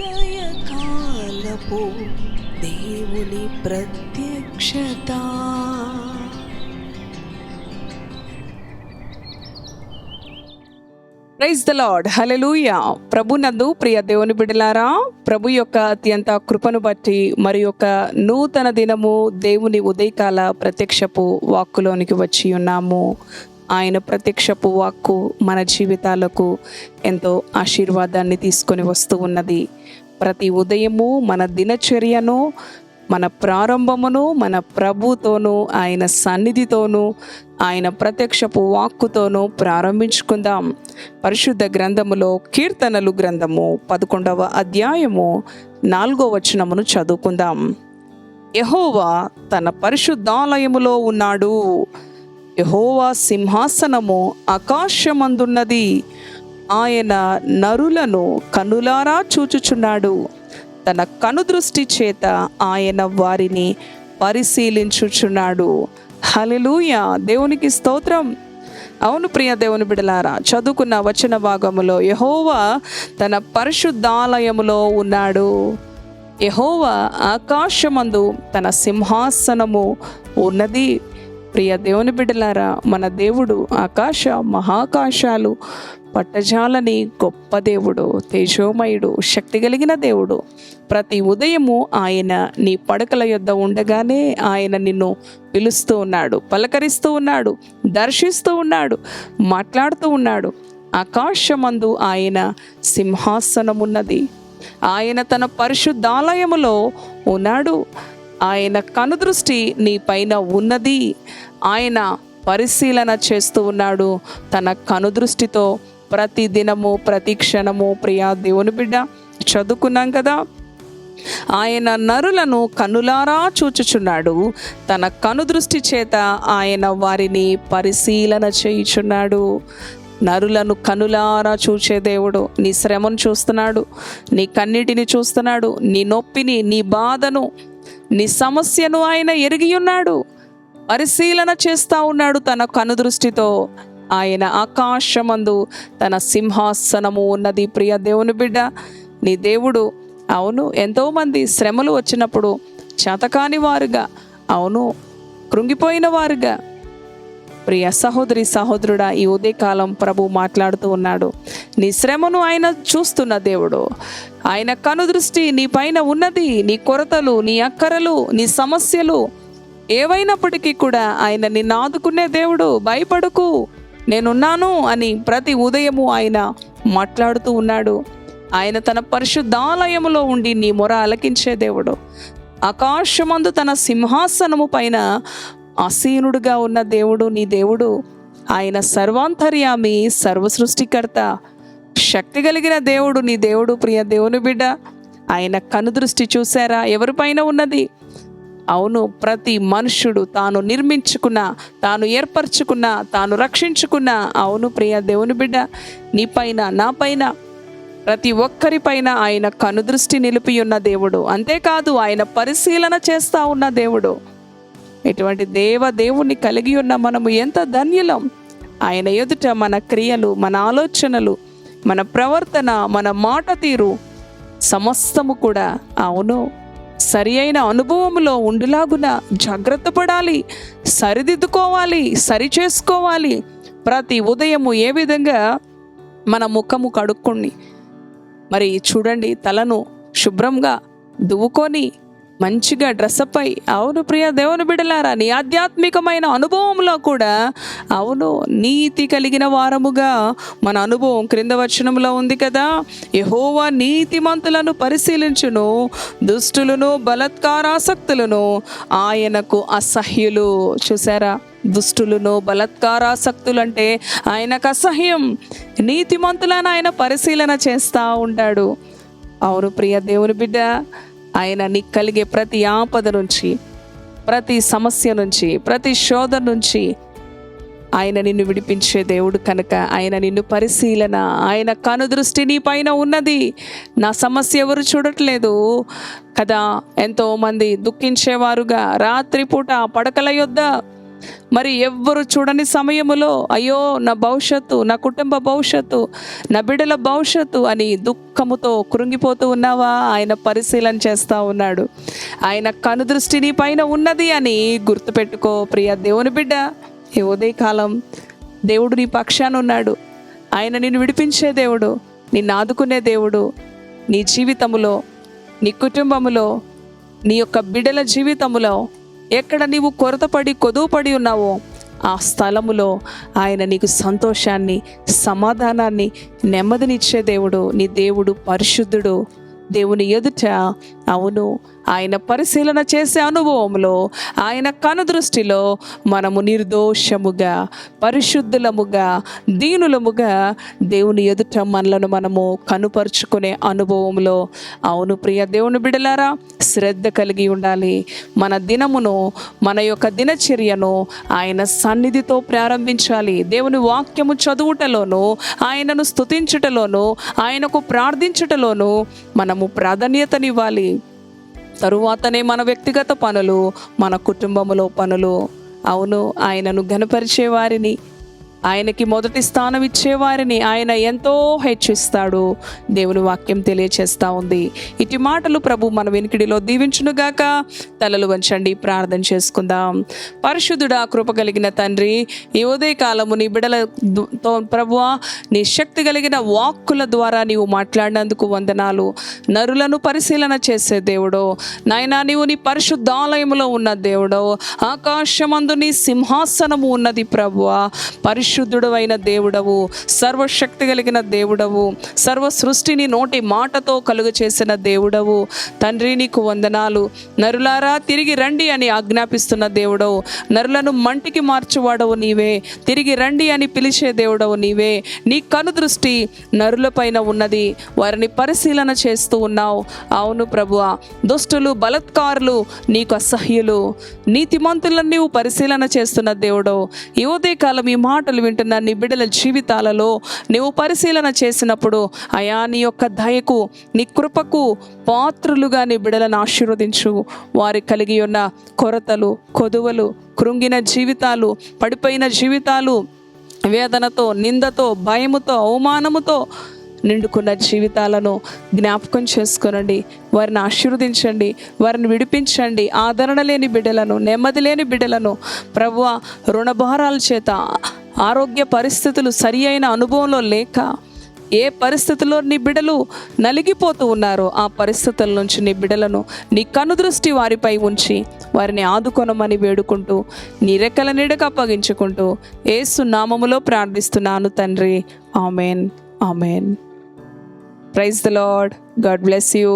ఉదయకాలపు దేవుని ప్రత్యక్షత. ప్రైజ్ ద లార్డ్, హల్లెలూయా. ప్రభునందు ప్రియ దేవుని బిడ్డలారా, ప్రభు యొక్క అత్యంత కృపను బట్టి మరి యొక్క నూతన దినము దేవుని ఉదయకాల ప్రత్యక్షపు వాక్కులోనికి వచ్చి ఉన్నాము. ఆయన ప్రత్యక్షపు వాక్కు మన జీవితాలకు ఎంతో ఆశీర్వాదాన్ని తీసుకొని వస్తూ ఉన్నది. ప్రతి ఉదయము మన దినచర్యను, మన ప్రారంభమును మన ప్రభుతోనూ ఆయన సన్నిధితోనూ ఆయన ప్రత్యక్షపు వాక్కుతోనూ ప్రారంభించుకుందాం. పరిశుద్ధ గ్రంథములో కీర్తనలు గ్రంథము 11వ అధ్యాయము 4వ వచనమును చదువుకుందాం. యెహోవా తన పరిశుద్ధాలయములో ఉన్నాడు. యెహోవా సింహాసనము ఆకాశమందున్నది. ఆయన నరులను కనులారా చూచుచున్నాడు. తన కనుదృష్టి చేత ఆయన వారిని పరిశీలించుచున్నాడు. హల్లెలూయా, దేవునికి స్తోత్రం. అవును ప్రియ దేవుని బిడలారా, చదువుకున్న వచన భాగములో యెహోవా తన పరిశుద్ధాలయములో ఉన్నాడు. యెహోవా ఆకాశమందు తన సింహాసనము ఉన్నది. ప్రియ దేవుని బిడ్డలారా, మన దేవుడు ఆకాశ మహాకాశాలు పట్టజాలని గొప్ప దేవుడు, తేజోమయుడు, శక్తి కలిగిన దేవుడు. ప్రతి ఉదయము ఆయన నీ పడకల యొద్ద ఉండగానే ఆయన నిన్ను పిలుస్తూ ఉన్నాడు, పలకరిస్తూ ఉన్నాడు, దర్శిస్తూ ఉన్నాడు, మాట్లాడుతూ ఉన్నాడు. ఆకాశమందు ఆయన సింహాసనమున్నది. ఆయన తన పరిశుద్ధాలయములో ఉన్నాడు. ఆయన కనుదృష్టి నీ పైన ఉన్నది. ఆయన పరిశీలన చేస్తూ ఉన్నాడు తన కనుదృష్టితో ప్రతి దినము ప్రతి క్షణము. ప్రియా దేవుని బిడ్డ, చదువుకున్నాం కదా, ఆయన నరులను కనులారా చూచుచున్నాడు. తన కనుదృష్టి చేత ఆయన వారిని పరిశీలన చేయుచున్నాడు. నరులను కనులారా చూచే దేవుడు నీ శ్రమను చూస్తున్నాడు, నీ కన్నీటిని చూస్తున్నాడు, నీ నొప్పిని, నీ బాధను, నీ సమస్యను ఆయన ఎరిగి ఉన్నాడు. పరిశీలన చేస్తూ ఉన్నాడు తన కనుదృష్టితో. ఆయన ఆకాశమందు తన సింహాసనము ఉన్నది. ప్రియ దేవుని బిడ్డ, నీ దేవుడు అవును ఎంతోమంది శ్రమలు వచ్చినప్పుడు చేతకాని వారుగా, అవును కృంగిపోయిన వారుగా, ప్రియ సహోదరి సహోదరుడా, ఈ ఉదయకాలం ప్రభు మాట్లాడుతూ ఉన్నాడు. నీ శ్రమను ఆయన చూస్తున్న దేవుడు. ఆయన కనుదృష్టి నీ పైన ఉన్నది. నీ కొరతలు, నీ అక్కరలు, నీ సమస్యలు ఏవైనప్పటికీ కూడా ఆయన నిన్ను ఆదుకునే దేవుడు. భయపడకు, నేనున్నాను అని ప్రతి ఉదయము ఆయన మాట్లాడుతూ ఉన్నాడు. ఆయన తన పరిశుద్ధాలయములో ఉండి నీ మొర ఆలకించే దేవుడు. ఆకాశమందు తన సింహాసనము పైన ఆసీనుడుగా ఉన్న దేవుడు నీ దేవుడు. ఆయన సర్వాంతర్యామి, సర్వ సృష్టికర్త, శక్తి కలిగిన దేవుడు నీ దేవుడు. ప్రియ దేవుని బిడ్డ, ఆయన కనుదృష్టి చూసారా ఎవరిపైన ఉన్నది? అవును, ప్రతి మనుష్యుడు తాను నిర్మించుకున్న, తాను ఏర్పరచుకున్న, తాను రక్షించుకున్న, అవును ప్రియ దేవుని బిడ్డ, నీ పైన, నా పైన, ప్రతి ఒక్కరిపైన ఆయన కనుదృష్టి నిలిపి ఉన్న దేవుడు. అంతేకాదు ఆయన పరిశీలన చేస్తూ ఉన్న దేవుడు. ఇటువంటి దేవుణ్ణి కలిగి ఉన్న మనము ఎంత ధన్యులం. ఆయన ఎదుట మన క్రియలు, మన ఆలోచనలు, మన ప్రవర్తన, మన మాట తీరు సమస్తము కూడా అవును సరి అయిన అనుభవంలో ఉండులాగున జాగ్రత్త పడాలి, సరిదిద్దుకోవాలి, సరి చేసుకోవాలి. ప్రతి ఉదయము ఏ విధంగా మన ముఖము కడుక్కొని మరి చూడండి, తలను శుభ్రంగా దువ్వుకొని మంచిగా డ్రెస్అప్ అయి, అవును ప్రియ దేవుని బిడ్డలారా, నీ ఆధ్యాత్మికమైన అనుభవంలో కూడా అవును నీతి కలిగిన వారముగా మన అనుభవం క్రింద వచనంలో ఉంది కదా. యెహోవా నీతిమంతులను పరిశీలించును, దుష్టులను బలాత్కారాసక్తులను ఆయనకు అసహ్యులు. చూసారా, దుష్టులను బలాత్కారాసక్తులు అంటే ఆయనకు అసహ్యం. నీతిమంతులను ఆయన పరిశీలన చేస్తూ ఉంటాడు. అవును ప్రియ దేవుని బిడ్డ, ఆయన నీకు కలిగే ప్రతి ఆపద నుంచి, ప్రతి సమస్య నుంచి, ప్రతి శోధన నుంచి ఆయన నిన్ను విడిపించే దేవుడు కనుక ఆయన నిన్ను పరిశీలన, ఆయన కనుదృష్టి నీ పైన ఉన్నది. నా సమస్య ఎవరు చూడట్లేదు కదా. ఎంతోమంది దుఃఖించేవారుగా రాత్రిపూట పడకల యొద్ద మరి ఎవ్వరు చూడని సమయములో అయ్యో నా భవిష్యత్తు, నా కుటుంబ భవిష్యత్తు, నా బిడ్డల భవిష్యత్తు అని దుఃఖముతో కృంగిపోతూ ఉన్నావా? ఆయన పరిశీలన చేస్తూ ఉన్నాడు. ఆయన కనుదృష్టి నీ పైన ఉన్నది అని గుర్తుపెట్టుకో ప్రియ దేవుని బిడ్డ. ఈ ఉదయకాలం దేవుడు నీ పక్షాన ఉన్నాడు. ఆయన నిన్ను విడిపించే దేవుడు, నిన్ను ఆదుకునే దేవుడు. నీ జీవితములో, నీ కుటుంబములో, నీ యొక్క బిడ్డల జీవితములో ఎక్కడ నీవు కొరతపడి కొదువుపడి ఉన్నావో ఆ స్థలములో ఆయన నీకు సంతోషాన్ని, సమాధానాన్ని, నెమ్మదినిచ్చే దేవుడు. నీ దేవుడు పరిశుద్ధుడు. దేవుని ఎదుట అవును ఆయన పరిశీలన చేసే అనుభవంలో, ఆయన కనుదృష్టిలో మనము నిర్దోషముగా, పరిశుద్ధులముగా, దీనులముగా దేవుని ఎదుట మనలను మనము కనుపరుచుకునే అనుభవంలో అవును ప్రియ దేవుని బిడ్డలారా శ్రద్ధ కలిగి ఉండాలి. మన దినమును, మన యొక్క దినచర్యను ఆయన సన్నిధితో ప్రారంభించాలి. దేవుని వాక్యము చదువుటలోను, ఆయనను స్తుతించుటలోను, ఆయనకు ప్రార్థించుటలోను మనము ప్రాధాన్యతనివ్వాలి. తరువాతనే మన వ్యక్తిగత పనులు, మన కుటుంబములో పనులు. అవును ఆయనను ఘనపరిచే వారిని, ఆయనకి మొదటి స్థానం ఇచ్చేవారిని ఆయన ఎంతో హెచ్చిస్తాడు. దేవుని వాక్యం తెలియచేస్తూ ఉంది. ఇటు మాటలు ప్రభు మన వెనుకిడిలో దీవించునుగాక. తలలు వంచండి, ప్రార్థన చేసుకుందాం. పరిశుద్ధుడా, కృప కలిగిన తండ్రి, ఈ ఉదయకాలము నీ బిడ్డలతో ప్రభువా నీ శక్తి కలిగిన వాక్కుల ద్వారా నీవు మాట్లాడినందుకు వందనాలు. నరులను పరిశీలన చేసే దేవుడో నాయనా, నీవు నీ పరిశుద్ధాలయములో ఉన్న దేవుడో, ఆకాశమందు నీ సింహాసనము ఉన్నది ప్రభువా. పరిశుద్ధుడు అయిన దేవుడవు, సర్వశక్తి కలిగిన దేవుడవు, సర్వ సృష్టిని నోటి మాటతో కలుగు చేసిన దేవుడవు తండ్రి, నీకు వందనాలు. నరులారా తిరిగి రండి అని ఆజ్ఞాపిస్తున్న దేవుడవు, నరులను మంటికి మార్చువాడవు నీవే, తిరిగి రండి అని పిలిచే దేవుడవు నీవే. నీ కనుదృష్టి నరులపైన ఉన్నది, వారిని పరిశీలన చేస్తూ ఉన్నావు. అవును ప్రభువా, దుష్టులు, బలత్కారులు నీకు అసహ్యులు, నీతిమంతులను నీవు పరిశీలన చేస్తున్న దేవుడవు. ఈ ఉదయకాలం ఈ మాటలు వింటున్న నీ బిడ్డల జీవితాలలో నీవు పరిశీలన చేసినప్పుడు అయా నీ యొక్క దయకు, నీ కృపకు పాత్రులుగా నీ బిడ్డలను ఆశీర్వదించు. వారి కలిగి ఉన్న కొరతలు, కొదువలు, కృంగిన జీవితాలు, పడిపోయిన జీవితాలు, వేదనతో, నిందతో, భయముతో, అవమానముతో నిండుకున్న జీవితాలను జ్ఞాపకం చేసుకొనండి. వారిని ఆశీర్వదించండి, వారిని విడిపించండి. ఆదరణ లేని బిడ్డలను, నెమ్మది లేని బిడ్డలను ప్రభువా, రుణభారాల చేత, ఆరోగ్య పరిస్థితులు సరి అయిన అనుభవంలో లేక ఏ పరిస్థితుల్లో నీ బిడ్డలు నలిగిపోతూ ఉన్నారో ఆ పరిస్థితుల నుంచి నీ బిడ్డలను నీ కనుదృష్టి వారిపై ఉంచి వారిని ఆదుకొనమని వేడుకుంటూ నీ రెక్కల నీడకు అప్పగించుకుంటూ యేసు నామములో ప్రార్థిస్తున్నాను తండ్రి. Amen, amen. Praise the Lord. God bless you.